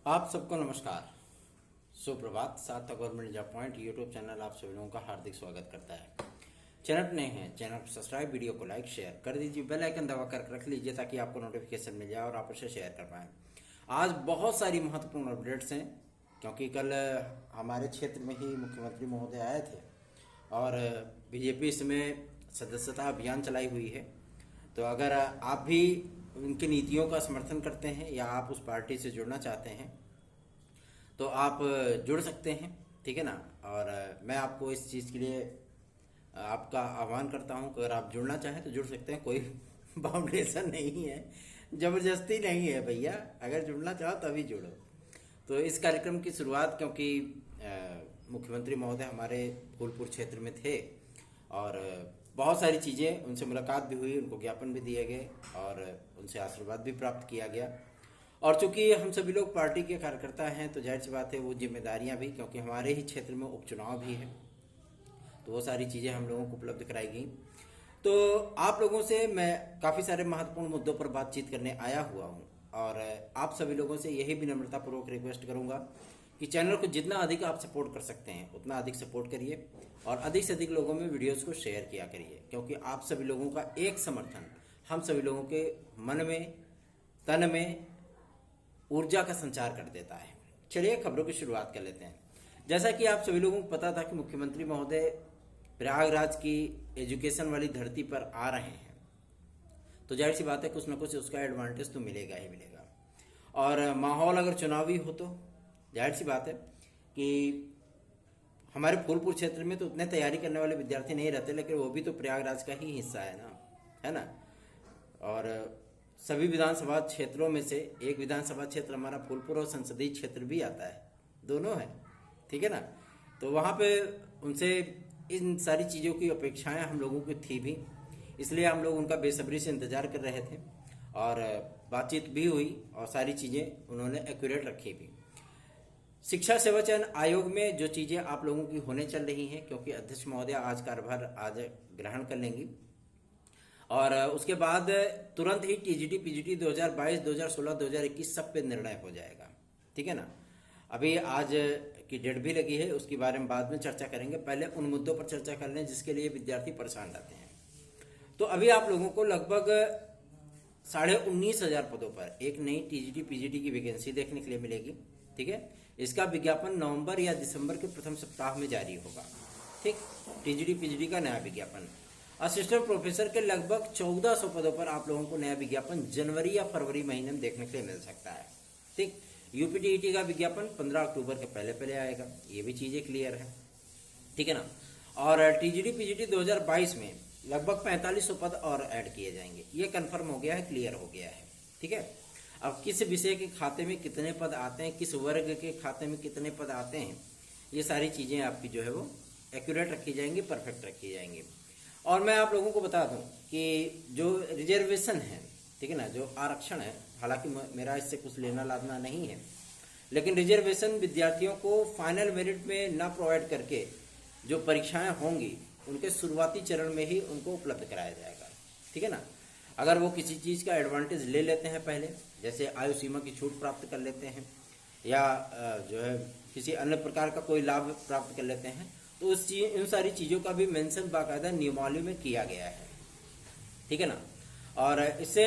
आप सबको नमस्कार, सुप्रभात। सार्थक government job point YouTube channel आप सभी लोगों का हार्दिक स्वागत करता है। चैनल पर नए हैं, चैनल को सब्सक्राइब, वीडियो को लाइक शेयर कर दीजिए, बेल आइकन दबा कर रख लीजिए ताकि आपको नोटिफिकेशन मिल जाए और आप उसे शेयर कर पाएँ। आज बहुत सारी महत्वपूर्ण अपडेट्स हैं क्योंकि कल हमारे क्षेत्र में ही मुख्यमंत्री महोदय आए थे और बीजेपी इसमें सदस्यता अभियान चलाई हुई है। तो अगर आप भी उनकी नीतियों का समर्थन करते हैं या आप उस पार्टी से जुड़ना चाहते हैं तो आप जुड़ सकते हैं, ठीक है ना। और मैं आपको इस चीज़ के लिए आपका आह्वान करता हूं कि अगर आप जुड़ना चाहें तो जुड़ सकते हैं, कोई बाउंडेशन नहीं है, ज़बरदस्ती नहीं है भैया। अगर जुड़ना चाहो तभी जुड़ो। तो इस कार्यक्रम की शुरुआत क्योंकि मुख्यमंत्री महोदय हमारे फूलपुर क्षेत्र में थे और बहुत सारी चीज़ें, उनसे मुलाकात भी हुई, उनको ज्ञापन भी दिए गए और उनसे आशीर्वाद भी प्राप्त किया गया। और चूंकि हम सभी लोग पार्टी के कार्यकर्ता हैं तो जाहिर सी बात है वो जिम्मेदारियां भी, क्योंकि हमारे ही क्षेत्र में उपचुनाव भी है, तो वो सारी चीज़ें हम लोगों को उपलब्ध कराई गई। तो आप लोगों से मैं काफ़ी सारे महत्वपूर्ण मुद्दों पर बातचीत करने आया हुआ हूँ और आप सभी लोगों से यही विनम्रतापूर्वक रिक्वेस्ट करूँगा कि चैनल को जितना अधिक आप सपोर्ट कर सकते हैं उतना अधिक सपोर्ट करिए और अधिक से अधिक लोगों में वीडियोस को शेयर किया करिए, क्योंकि आप सभी लोगों का एक समर्थन हम सभी लोगों के मन में, तन में ऊर्जा का संचार कर देता है। चलिए खबरों की शुरुआत कर लेते हैं। जैसा कि आप सभी लोगों को पता था कि मुख्यमंत्री महोदय प्रयागराज की एजुकेशन वाली धरती पर आ रहे हैं, तो जाहिर सी बात है कुछ ना कुछ उसका एडवांटेज तो मिलेगा ही मिलेगा। और माहौल अगर चुनावी हो तो जाहिर सी बात है कि हमारे फूलपुर क्षेत्र में तो उतने तैयारी करने वाले विद्यार्थी नहीं रहते, लेकिन वो भी तो प्रयागराज का ही हिस्सा है ना। और सभी विधानसभा क्षेत्रों में से एक विधानसभा क्षेत्र हमारा फूलपुर और संसदीय क्षेत्र भी आता है, दोनों है, ठीक है ना। तो वहाँ पे उनसे इन सारी चीज़ों की अपेक्षाएं हम लोगों की थी भी, इसलिए हम लोग उनका बेसब्री से इंतजार कर रहे थे और बातचीत भी हुई और सारी चीज़ें उन्होंने एक्यूरेट रखी भी। शिक्षा सेवा चयन आयोग में जो चीज़ें आप लोगों की होने चल रही हैं, क्योंकि अध्यक्ष महोदय आज कार्यभार आज ग्रहण कर लेंगी और उसके बाद तुरंत ही टीजीटी पीजीटी 2022, 2016, 2021 सब पे निर्णय हो जाएगा, ठीक है ना। अभी आज की डेट भी लगी है, उसके बारे में बाद में चर्चा करेंगे। पहले उन मुद्दों पर चर्चा कर लें जिसके लिए विद्यार्थी परेशान रहते हैं। तो अभी आप लोगों को लगभग 19,500 पदों पर एक नई टीजीटी पीजीटी की वैकेंसी देखने के लिए मिलेगी, ठीक है। इसका विज्ञापन नवंबर या दिसंबर के प्रथम सप्ताह में जारी होगा, ठीक। टीजीटी पीजीटी का नया विज्ञापन। असिस्टेंट प्रोफेसर के लगभग 1400 पदों पर आप लोगों को नया विज्ञापन जनवरी या फरवरी महीने में देखने के लिए मिल सकता है, ठीक। यूपीटीईटी का विज्ञापन 15 अक्टूबर के पहले आएगा, ये भी चीजें क्लियर है, ठीक है ना। और टीजीटी पीजीटी 2022 में लगभग 4500 पद और ऐड किए जाएंगे, ये कंफर्म हो गया है, क्लियर हो गया है, ठीक है। अब किस विषय के खाते में कितने पद आते हैं, किस वर्ग के खाते में कितने पद आते हैं, ये सारी चीजें आपकी जो है वो एक्यूरेट रखी जाएंगी, परफेक्ट रखी जाएंगी। और मैं आप लोगों को बता दूं कि जो रिजर्वेशन है, ठीक है ना, जो आरक्षण है, हालांकि मेरा इससे कुछ लेना लादना नहीं है, लेकिन रिजर्वेशन विद्यार्थियों को फाइनल मेरिट में ना प्रोवाइड करके जो परीक्षाएं होंगी उनके शुरुआती चरण में ही उनको उपलब्ध कराया जाएगा, ठीक है ना। अगर वो किसी चीज़ का एडवांटेज ले लेते हैं पहले, जैसे आयु सीमा की छूट प्राप्त कर लेते हैं या जो है किसी अन्य प्रकार का कोई लाभ प्राप्त कर लेते हैं, तो इन सारी चीज़ों का भी मेंशन बाकायदा नियमावली में किया गया है, ठीक है ना। और इससे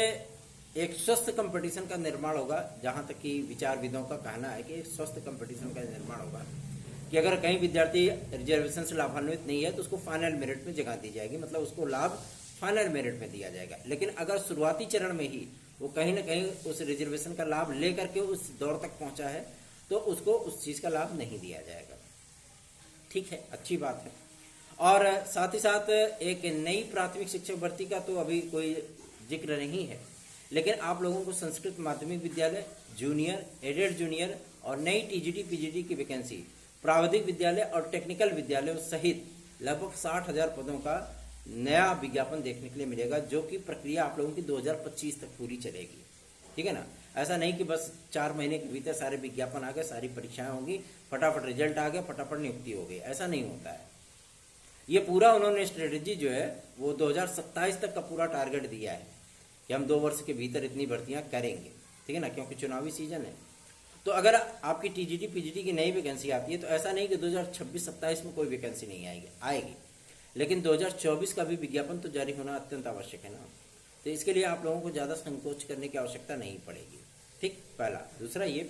एक स्वस्थ कंपटीशन का निर्माण होगा, जहां तक कि विचारविदों का कहना है कि एक स्वस्थ कंपटीशन का निर्माण होगा कि अगर कहीं विद्यार्थी रिजर्वेशन से लाभान्वित नहीं है तो उसको फाइनल मेरिट में जगह दी जाएगी, मतलब उसको लाभ फाइनल मेरिट में दिया जाएगा। लेकिन अगर शुरुआती चरण में ही वो कहीं ना कहीं उस रिजर्वेशन का लाभ लेकर के उस दौर तक पहुंचा है तो उसको उस चीज़ का लाभ नहीं दिया जाएगा, ठीक है, अच्छी बात है। और साथ ही साथ एक नई प्राथमिक शिक्षक भर्ती का तो अभी कोई जिक्र नहीं है, लेकिन आप लोगों को संस्कृत माध्यमिक विद्यालय, जूनियर, एडेड जूनियर और नई टीजीटी पीजीटी की वैकेंसी, प्राविधिक विद्यालय और टेक्निकल विद्यालयों सहित लगभग 60,000 पदों का नया विज्ञापन देखने के लिए मिलेगा, जो कि प्रक्रिया आप लोगों की 2025 तक पूरी चलेगी, ठीक है ना। ऐसा नहीं कि बस 4 महीने के भीतर सारे विज्ञापन आ गए, सारी परीक्षाएं होंगी, फटाफट रिजल्ट आ गया, फटाफट नियुक्ति हो गई, ऐसा नहीं होता है। ये पूरा उन्होंने स्ट्रेटेजी जो है वो 2027 तक का पूरा टारगेट दिया है कि हम 2 वर्ष के भीतर इतनी भर्तियां करेंगे, ठीक है ना, क्योंकि चुनावी सीजन है। तो अगर आपकी टीजीटी पीजीटी की नई वैकेंसी आती है तो ऐसा नहीं कि 2026-27 में कोई वैकेंसी नहीं आएगी, लेकिन 2024 का भी विज्ञापन तो जारी होना अत्यंत आवश्यक है ना। तो इसके लिए आप लोगों को ज़्यादा संकोच करने की आवश्यकता नहीं पड़ेगी। ठीक, पहला। दूसरा ये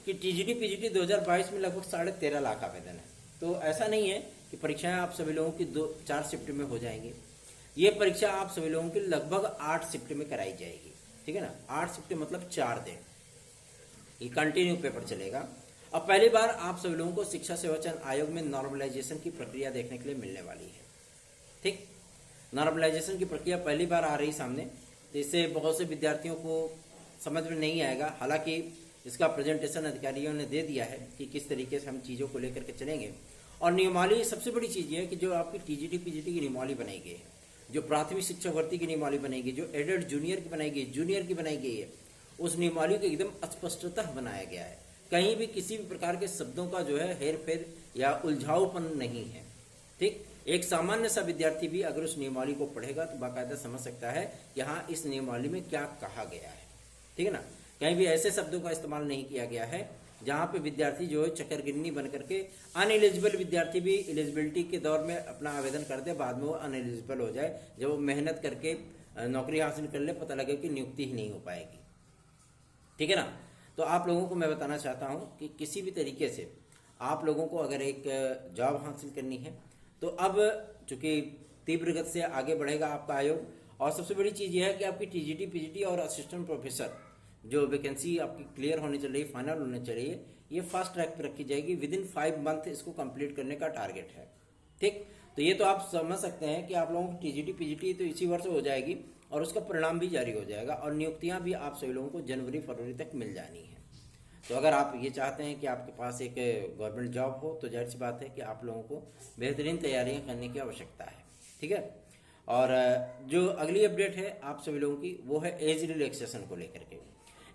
कि टीजीटी पीजीटी 2022 में लगभग 13.5 लाख आवेदन है। तो ऐसा नहीं है कि परीक्षाएं आप सभी लोगों की 4 शिफ्ट में हो जाएंगी। ये परीक्षा आप सभी लोगों की लगभग 8 शिफ्ट में कराई जाएगी। ठीक है ना, 8 शिफ्ट मतलब 4 दिन ये कंटिन्यू पेपर चलेगा। अब पहली बार आप सभी लोगों को शिक्षा सेवा चयन आयोग में नॉर्मलाइजेशन की प्रक्रिया देखने के लिए मिलने वाली है। ठीक, नॉर्मलाइजेशन की प्रक्रिया पहली बार आ रही सामने, तो इससे बहुत से विद्यार्थियों को समझ में नहीं आएगा। हालांकि इसका प्रेजेंटेशन अधिकारियों ने दे दिया है कि किस तरीके से हम चीज़ों को लेकर के चलेंगे। और नियमावली सबसे बड़ी चीज़ ये है कि जो आपकी टीजीटी पीजीटी की नियमावली बनाई गई है, जो प्राथमिक शिक्षक भर्ती की नियमावली बनाई गई, जो एडेड जूनियर की बनाई गई, जूनियर की बनाई गई है, उस नियमावली को एकदम स्पष्टतः बनाया गया है। कहीं भी किसी भी प्रकार के शब्दों का जो है हेर फेर या उलझाऊपन नहीं है। ठीक, एक सामान्य सा विद्यार्थी भी अगर उस नियमावली को पढ़ेगा तो बाकायदा समझ सकता है कि हाँ, इस नियमावली में क्या कहा गया है। ठीक है ना, कहीं भी ऐसे शब्दों का इस्तेमाल नहीं किया गया है जहाँ पे विद्यार्थी जो है चकरगिन्नी बन करके अनएलिजिबल विद्यार्थी भी एलिजिबिलिटी के दौर में अपना आवेदन कर दे, बाद में वो अनएलिजिबल हो जाए, जब वो मेहनत करके नौकरी हासिल कर ले, पता लगे कि नियुक्ति ही नहीं हो पाएगी। ठीक है ना, तो आप लोगों को मैं बताना चाहता हूँ कि किसी भी तरीके से आप लोगों को अगर एक जॉब हासिल करनी है तो अब चूंकि तीव्र गति से आगे बढ़ेगा आपका आयोग। और सबसे बड़ी चीज़ यह है कि आपकी टीजीटी पीजीटी और असिस्टेंट प्रोफेसर जो वैकेंसी आपकी क्लियर होनी चाहिए, फाइनल होनी चाहिए, ये फास्ट ट्रैक पर रखी जाएगी। विदिन 5 मंथ इसको कंप्लीट करने का टारगेट है। ठीक, तो ये तो आप समझ सकते हैं कि आप लोगों की टीजीटी पीजीटी तो इसी वर्ष हो जाएगी और उसका परिणाम भी जारी हो जाएगा और नियुक्तियां भी आप सभी लोगों को जनवरी फरवरी तक मिल जानी है। तो अगर आप ये चाहते हैं कि आपके पास एक गवर्नमेंट जॉब हो तो जाहिर सी बात है कि आप लोगों को बेहतरीन तैयारियां करने की आवश्यकता है। ठीक है, और जो अगली अपडेट है आप सभी लोगों की वो है एज रिलैक्सेशन को लेकर के।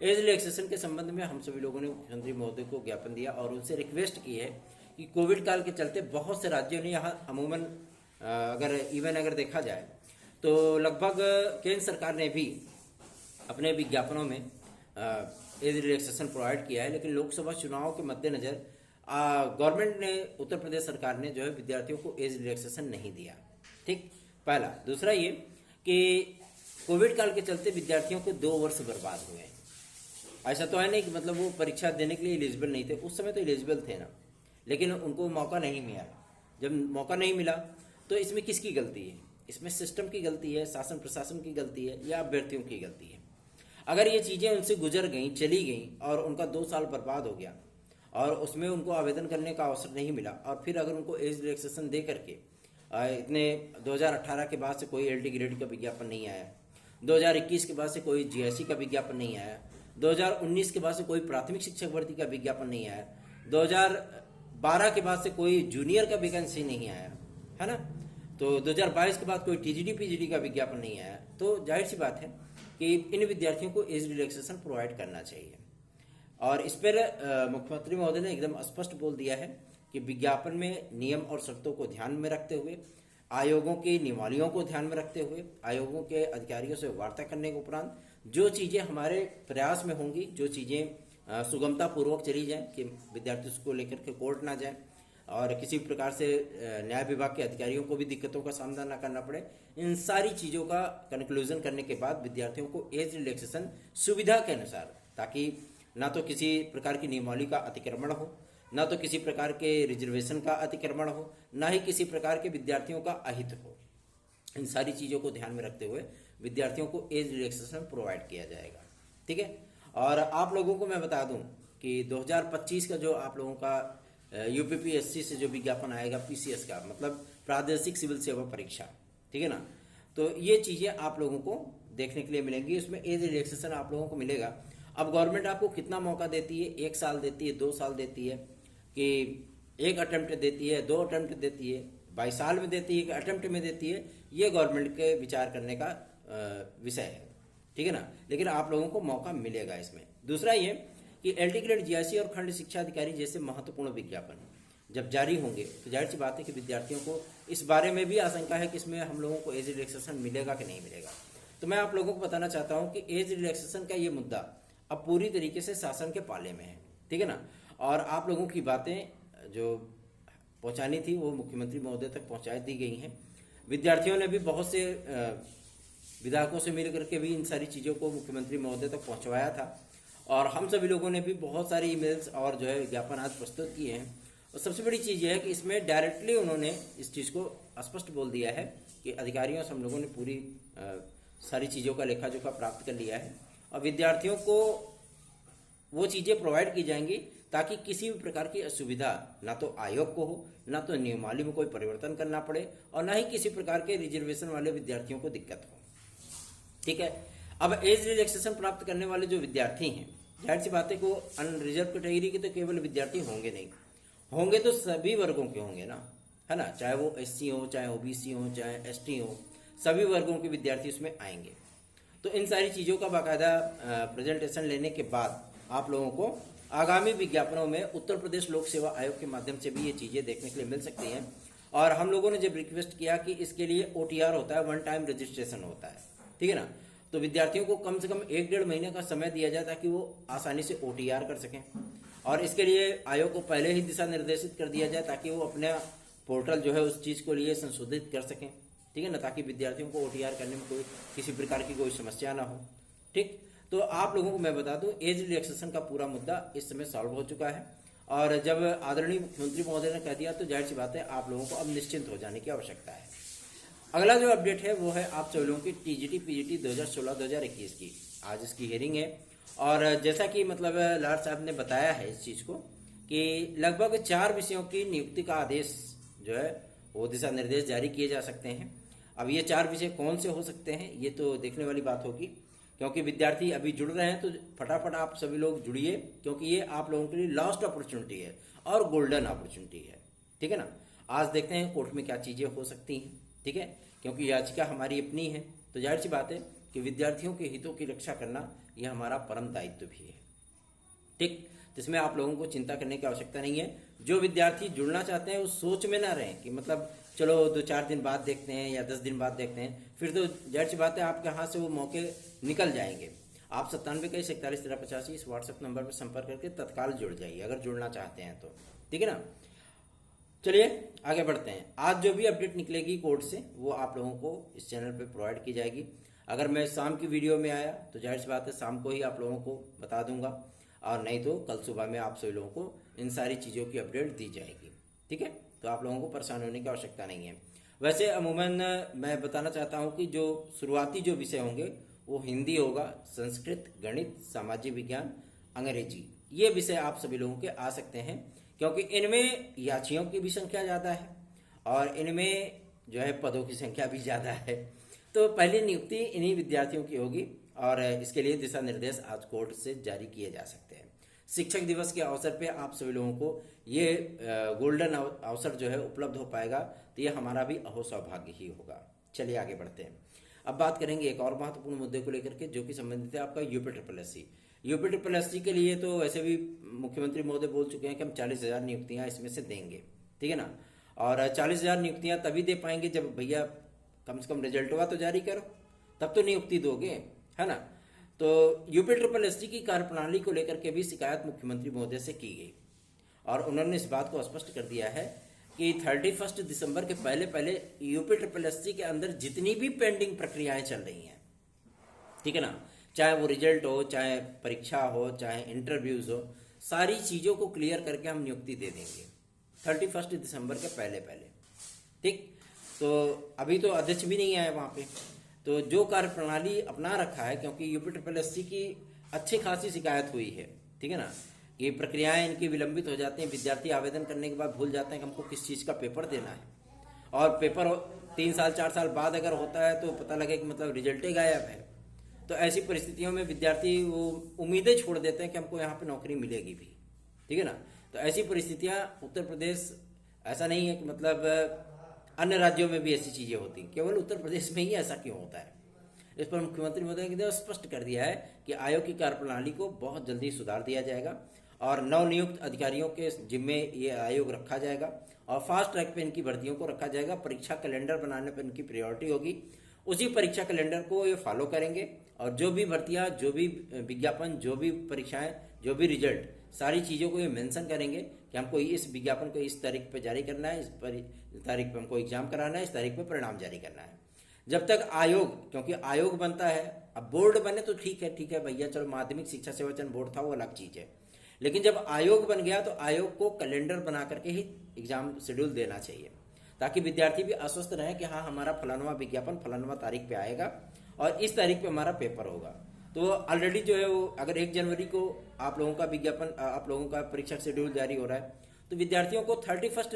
एज रिलैक्सेशन के संबंध में हम सभी लोगों ने मुख्यमंत्री महोदय को ज्ञापन दिया और उनसे रिक्वेस्ट की है कि कोविड काल के चलते बहुत से राज्यों ने यहाँ अमूमन अगर देखा जाए तो लगभग केंद्र सरकार ने भी अपने विज्ञापनों में एज रिलैक्सेशन प्रोवाइड किया है, लेकिन लोकसभा चुनाव के मद्देनजर गवर्नमेंट ने, उत्तर प्रदेश सरकार ने जो है विद्यार्थियों को एज रिलैक्सेशन नहीं दिया। ठीक, पहला। दूसरा ये कि कोविड काल के चलते विद्यार्थियों को 2 वर्ष बर्बाद हुए हैं। ऐसा तो है नहीं कि मतलब वो परीक्षा देने के लिए एलिजिबल नहीं थे, उस समय तो एलिजिबल थे ना, लेकिन उनको मौका नहीं मिला। जब मौका नहीं मिला तो इसमें किसकी गलती है? इसमें सिस्टम की गलती है, शासन प्रशासन की गलती है या अभ्यर्थियों की गलती है? अगर ये चीज़ें उनसे गुजर गई, चली गई और उनका 2 साल बर्बाद हो गया और उसमें उनको आवेदन करने का अवसर नहीं मिला और फिर अगर उनको एज रिलैक्सेशन दे करके इतने 2018 के बाद से कोई LD ग्रेड का विज्ञापन नहीं आया, 2021 के बाद से कोई GSE का विज्ञापन नहीं आया, 2019 के बाद से कोई प्राथमिक शिक्षक भर्ती का विज्ञापन नहीं आया, 2012 के बाद से कोई जूनियर का वैकेंसी नहीं आया, है ना, तो 2022 के बाद कोई टीजीटी पीजीटी का विज्ञापन नहीं आया, तो जाहिर सी बात है कि इन विद्यार्थियों को एज रिलैक्सेशन प्रोवाइड करना चाहिए। और इस पर मुख्यमंत्री महोदय ने एकदम स्पष्ट बोल दिया है कि विज्ञापन में नियम और शर्तों को ध्यान में रखते हुए, आयोगों की नियमावलियों को ध्यान में रखते हुए, आयोगों के अधिकारियों से वार्ता करने के उपरांत जो चीज़ें हमारे प्रयास में होंगी, जो चीज़ें सुगमता पूर्वक चली जाएं कि विद्यार्थी उसको लेकर के कोर्ट ना जाए और किसी प्रकार से न्याय विभाग के अधिकारियों को भी दिक्कतों का सामना ना करना पड़े, इन सारी चीज़ों का कंक्लूजन करने के बाद विद्यार्थियों को एज रिलैक्सेशन सुविधा के अनुसार, ताकि ना तो किसी प्रकार की नियमावली का अतिक्रमण हो, ना तो किसी प्रकार के रिजर्वेशन का अतिक्रमण हो, ना ही किसी प्रकार के विद्यार्थियों का अहित हो, इन सारी चीज़ों को ध्यान में रखते हुए विद्यार्थियों को एज रिलैक्सेशन प्रोवाइड किया जाएगा। ठीक है, और आप लोगों को मैं बता दूं कि 2025 का जो आप लोगों का UPPSC से जो विज्ञापन आएगा PCS का, मतलब प्रादेशिक सिविल सेवा परीक्षा, ठीक है ना, तो ये चीज़ें आप लोगों को देखने के लिए मिलेंगी। उसमें एज रिलैक्सेशन आप लोगों को मिलेगा। अब गवर्नमेंट आपको कितना मौका देती है? 1 साल देती है, 2 साल देती है, कि 1 अटेम्प्ट देती है, 2 अटेम्प्ट देती है, 22 साल में देती है कि अटेम्प्ट में देती है, ये गवर्नमेंट के विचार करने का विषय है। ठीक है ना, लेकिन आप लोगों को मौका मिलेगा इसमें। दूसरा ये कि LD ग्रेड GSE और खंड शिक्षा अधिकारी जैसे महत्वपूर्ण विज्ञापन जब जारी होंगे तो जाहिर सी बात है कि विद्यार्थियों को इस बारे में भी आशंका है कि इसमें हम लोगों को एज रिलैक्सेशन मिलेगा कि नहीं मिलेगा। तो मैं आप लोगों को बताना चाहता हूं कि एज रिलैक्सेशन का ये मुद्दा अब पूरी तरीके से शासन के पाले में है। ठीक है ना। और आप लोगों की बातें जो पहुंचानी थी वो मुख्यमंत्री महोदय तक पहुंचा दी गई हैं। विद्यार्थियों ने भी बहुत से विधायकों से मिल करके भी इन सारी चीज़ों को मुख्यमंत्री महोदय तक पहुंचवाया था, और हम सभी लोगों ने भी बहुत सारी ईमेल्स और जो है ज्ञापन आज प्रस्तुत किए हैं। और सबसे बड़ी चीज़ यह है कि इसमें डायरेक्टली उन्होंने इस चीज़ को स्पष्ट बोल दिया है कि अधिकारियों से हम लोगों ने पूरी सारी चीज़ों का लेखा जोखा प्राप्त कर लिया है, और विद्यार्थियों को वो चीज़ें प्रोवाइड की जाएंगी ताकि किसी भी प्रकार की असुविधा ना तो आयोग को हो, ना तो नियमावली में कोई परिवर्तन करना पड़े, और ना ही किसी प्रकार के रिजर्वेशन वाले विद्यार्थियों को दिक्कत हो। ठीक है। अब एज रिलैक्सेशन प्राप्त करने वाले जो विद्यार्थी हैं, जाहिर सी बात है को अनरिजर्व कैटेगरी के तो केवल विद्यार्थी होंगे नहीं, होंगे तो सभी वर्गों के होंगे ना, है ना, चाहे वो एससी हो, चाहे ओबीसी हो, चाहे एसटी हो, सभी वर्गों के विद्यार्थी उसमें आएंगे। तो इन सारी चीज़ों का बाकायदा प्रेजेंटेशन लेने के बाद आप लोगों को आगामी विज्ञापनों में उत्तर प्रदेश लोक सेवा आयोग के माध्यम से भी ये चीज़ें देखने के लिए मिल सकती हैं। और हम लोगों ने जब रिक्वेस्ट किया कि इसके लिए OTR होता है, वन टाइम रजिस्ट्रेशन होता है, ठीक है ना, तो विद्यार्थियों को कम से कम 1-1.5 महीने का समय दिया जाए ताकि वो आसानी से OTR कर सकें, और इसके लिए आयोग को पहले ही दिशा निर्देशित कर दिया जाए ताकि वो अपने पोर्टल जो है उस चीज़ को लिए संशोधित कर सकें, ठीक है ना, ताकि विद्यार्थियों को OTR करने में कोई किसी प्रकार की कोई समस्या ना हो। ठीक, तो आप लोगों को मैं बता दूं एज रिलैक्सेशन का पूरा मुद्दा इस समय सॉल्व हो चुका है, और जब आदरणीय मुख्यमंत्री महोदय ने कह दिया तो जाहिर सी बात है आप लोगों को अब निश्चिंत हो जाने की आवश्यकता है। अगला जो अपडेट है वो है आप सभी लोगों की TGT PGT 2016-2021 की। आज इसकी हियरिंग है, और जैसा कि मतलब लाड साहब ने बताया है इस चीज़ को कि लगभग 4 विषयों की नियुक्ति का आदेश जो है वो दिशा निर्देश जारी किए जा सकते हैं। अब ये 4 विषय कौन से हो सकते हैं ये तो देखने वाली बात होगी, क्योंकि विद्यार्थी अभी जुड़ रहे हैं तो फटाफट आप सभी लोग जुड़िए, क्योंकि ये आप लोगों के लिए लास्ट अपॉर्चुनिटी है और गोल्डन अपॉर्चुनिटी है, ठीक है ना। आज देखते हैं कोर्ट में क्या चीज़ें हो सकती हैं, ठीक है, क्योंकि याचिका हमारी अपनी है, तो जाहिर सी बात है कि विद्यार्थियों के हितों की रक्षा करना यह हमारा परम दायित्व भी है। ठीक, जिसमें आप लोगों को चिंता करने की आवश्यकता नहीं है। जो विद्यार्थी जुड़ना चाहते हैं उस सोच में ना रहें कि मतलब चलो 2-4 दिन बाद देखते हैं या 10 दिन बाद देखते हैं, फिर तो जाहिर सी बात है आपके हाथ से वो मौके निकल जाएंगे। आप 9721411385 इस व्हाट्सएप नंबर पर संपर्क करके तत्काल जुड़ जाइए अगर जुड़ना चाहते हैं तो, ठीक है ना। चलिए आगे बढ़ते हैं। आज जो भी अपडेट निकलेगी कोर्ट से वो आप लोगों को इस चैनल पे प्रोवाइड की जाएगी। अगर मैं शाम की वीडियो में आया तो जाहिर सी बात है शाम को ही आप लोगों को बता दूंगा, और नहीं तो कल सुबह में आप सभी लोगों को इन सारी चीज़ों की अपडेट दी जाएगी, ठीक है। तो आप लोगों को परेशान होने की आवश्यकता नहीं है। वैसे अमूमन मैं बताना चाहता हूँ कि जो शुरुआती जो विषय होंगे वो हिंदी होगा, संस्कृत, गणित, सामाजिक विज्ञान, अंग्रेजी, ये विषय आप सभी लोगों के आ सकते हैं, क्योंकि इनमें याचियों की भी संख्या ज़्यादा है और इनमें जो है पदों की संख्या भी ज़्यादा है। तो पहली नियुक्ति इन्हीं विद्यार्थियों की होगी, और इसके लिए दिशा निर्देश आज कोर्ट से जारी किए जा सकते हैं। शिक्षक दिवस के अवसर पे आप सभी लोगों को ये गोल्डन अवसर जो है उपलब्ध हो पाएगा, तो ये हमारा भी अहो सौभाग्य ही होगा। चलिए आगे बढ़ते हैं। अब बात करेंगे एक और महत्वपूर्ण मुद्दे को लेकर के, जो कि संबंधित है आपका UPSSC। UPSSC के लिए तो वैसे भी मुख्यमंत्री महोदय बोल चुके हैं कि हम 40,000 नियुक्तियाँ इसमें से देंगे, ठीक है ना। और 40,000 नियुक्तियाँ तभी दे पाएंगे जब भैया कम से कम रिजल्ट हुआ तो जारी करो, तब तो नियुक्ति दोगे, है ना। तो UPSSC की कार्यप्रणाली को लेकर के भी शिकायत मुख्यमंत्री महोदय से की गई, और उन्होंने इस बात को स्पष्ट कर दिया है कि 31 दिसंबर के पहले पहले UPSSC के अंदर जितनी भी पेंडिंग प्रक्रियाएं चल रही हैं, ठीक है ना, चाहे वो रिजल्ट हो, चाहे परीक्षा हो, चाहे इंटरव्यूज हो, सारी चीज़ों को क्लियर करके हम नियुक्ति दे देंगे 31 दिसंबर के पहले पहले। ठीक, तो अभी तो अध्यक्ष भी नहीं आए वहाँ पे, तो जो कार्यप्रणाली अपना रखा है, क्योंकि UPSSC की अच्छी खासी शिकायत हुई है, ठीक है ना, ये प्रक्रियाएं इनकी विलंबित हो जाती हैं। विद्यार्थी आवेदन करने के बाद भूल जाते हैं कि हमको किस चीज़ का पेपर देना है, और पेपर 3 साल 4 साल बाद अगर होता है तो पता लगे कि मतलब रिजल्ट ही गायब है। तो ऐसी परिस्थितियों में विद्यार्थी वो उम्मीदें छोड़ देते हैं कि हमको यहाँ पे नौकरी मिलेगी भी, ठीक है ना। तो ऐसी परिस्थितियाँ उत्तर प्रदेश, ऐसा नहीं है कि मतलब अन्य राज्यों में भी ऐसी चीज़ें होती, केवल उत्तर प्रदेश में ही ऐसा क्यों होता है। इस पर मुख्यमंत्री महोदय ने स्पष्ट कर दिया है कि आयोग की कार्यप्रणाली को बहुत जल्दी सुधार दिया जाएगा, और नवनियुक्त अधिकारियों के जिम्मे ये आयोग रखा जाएगा, और फास्ट ट्रैक पे इनकी भर्तियों को रखा जाएगा। परीक्षा कैलेंडर बनाने पर इनकी प्रायोरिटी होगी, उसी परीक्षा कैलेंडर को ये फॉलो करेंगे, और जो भी भर्तियाँ, जो भी विज्ञापन, जो भी परीक्षाएं, जो भी रिजल्ट सारी चीज़ों को ये मेंशन करेंगे कि हमको इस विज्ञापन को इस तारीख पे जारी करना है, तारीख पे हमको एग्जाम कराना है, इस तारीख पे परिणाम जारी करना है। जब तक आयोग, क्योंकि आयोग बनता है, अब बोर्ड बने तो ठीक है भैया, चलो माध्यमिक शिक्षा सेवाचयन बोर्ड था वो अलग चीज़ है, लेकिन जब आयोग बन गया तो आयोग को कैलेंडर बना करके ही एग्जाम शेड्यूल देना चाहिए, ताकि विद्यार्थी भी आश्वस्त रहे कि हाँ हमारा फलानवा विज्ञापन फलानवा तारीख पे आएगा और इस तारीख पे हमारा पेपर होगा। तो ऑलरेडी जो है वो अगर 1 जनवरी को आप लोगों का विज्ञापन, आप लोगों का परीक्षा शेड्यूल जारी हो रहा है, तो विद्यार्थियों को 31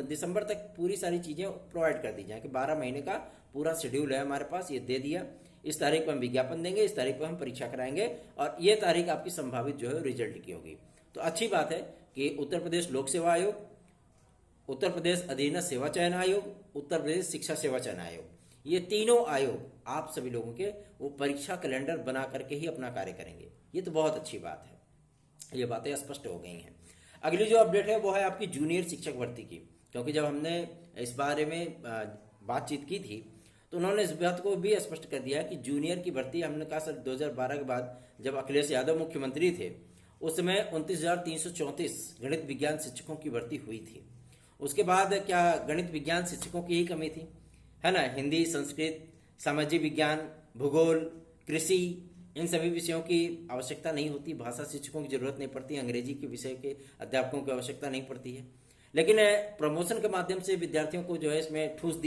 दिसंबर तक पूरी सारी चीज़ें प्रोवाइड कर दी जाए कि 12 महीने का पूरा शेड्यूल है हमारे पास, ये दे दिया, इस तारीख पर हम विज्ञापन देंगे, इस तारीख पर हम परीक्षा कराएंगे और ये तारीख आपकी संभावित जो है रिजल्ट की होगी। तो अच्छी बात है कि उत्तर प्रदेश लोक सेवा आयोग, उत्तर प्रदेश अधीनस्थ सेवा चयन आयोग, उत्तर प्रदेश शिक्षा सेवा चयन आयोग, ये तीनों आयोग आप सभी लोगों के वो परीक्षा कैलेंडर बना करके ही अपना कार्य करेंगे। ये तो बहुत अच्छी बात है, ये बातें स्पष्ट हो गई हैं। अगली जो अपडेट है वो है आपकी जूनियर शिक्षक भर्ती की, क्योंकि जब हमने इस बारे में बातचीत की थी तो उन्होंने इस बात को भी स्पष्ट कर दिया कि जूनियर की भर्ती, हमने कहा सर 2012 के बाद जब अखिलेश यादव मुख्यमंत्री थे उस समय 29,334 गणित विज्ञान शिक्षकों की भर्ती हुई थी। उसके बाद क्या गणित विज्ञान शिक्षकों की ही कमी थी, है ना? हिंदी, संस्कृत, सामाजिक विज्ञान, भूगोल, कृषि, इन सभी विषयों की आवश्यकता नहीं होती, भाषा शिक्षकों की जरूरत नहीं पड़ती, अंग्रेजी के विषय के अध्यापकों की आवश्यकता नहीं पड़ती है। लेकिन प्रमोशन के माध्यम से विद्यार्थियों को जो है इसमें ठूस